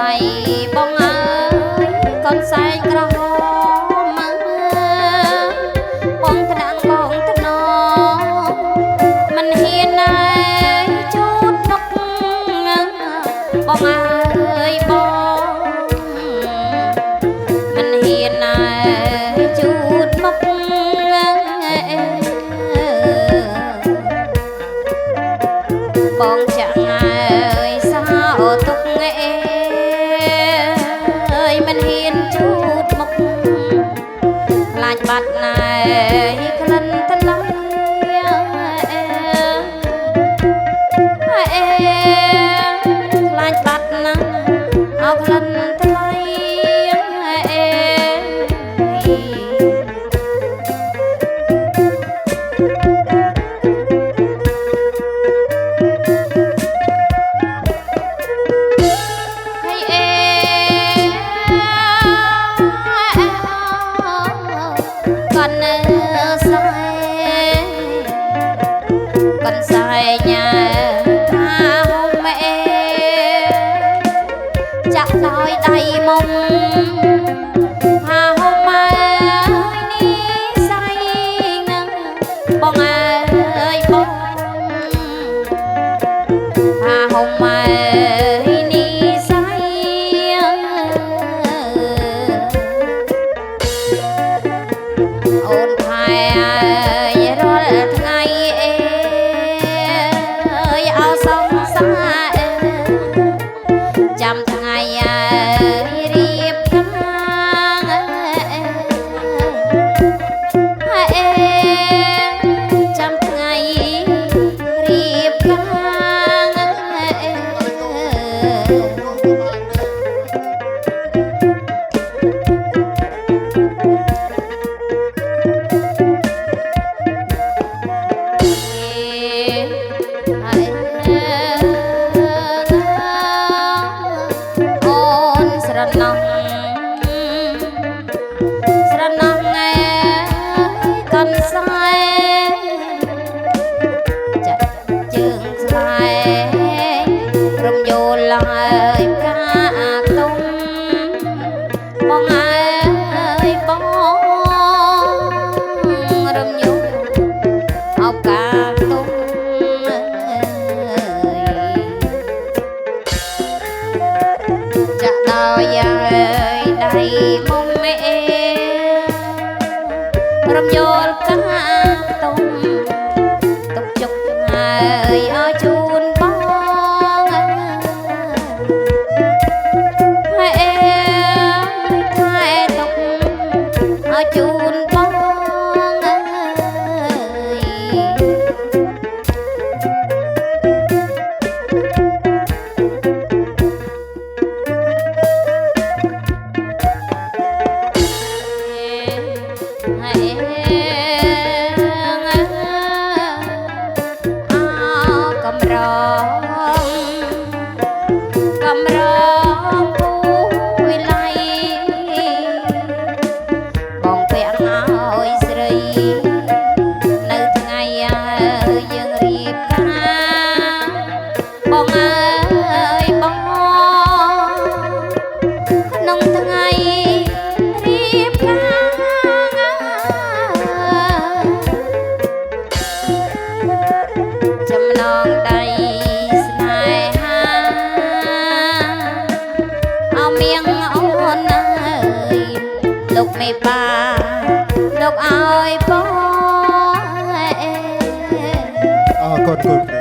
ឡៃបងអើយកូនសែងក្រហមបងថ្នាក់បងថ្នមមិនហ៊ានណាយជូតមុខបងអើយបងមិនហ៊ានណាយជូតមុខបងចាក់ហើយសោទុកមិនហ៊ានជូតមុខខ្លាចបាត់ណែក្លិនថ្លៃខ្លាចបាត់ណាអោក្លិនថ្លៃcon sai nhà tha hôn mẹ chắc nói đầy mong tha hôn mẹ đi say bông ơi bông tha hôn mẹ đi say ôn thai rồi ngàyจำไงเรียบข้างจำไงเรียบข้างស្រណោះថ្ងៃកនស្លែចាក់ជើងស្លែរំយោលឡើយកាទុំបងអើយបងរំយោលអោកាទុំចាក់ដោយដៃមុំមេរំយោលកាទុំទុកជុកហើយឲ្យជូនបងហើយថែទុកឲ្យជូនបងកំរងពូវិល័យបងពាក់ឲ្យស្រីនៅថ្ងៃយើងរៀបការបងអើយបងក្នុងថ្ងៃរៀបការចំណងដៃស្នេហាមៀងអូនអើយលោកមេបាលោកឲ្យបងអរគុណ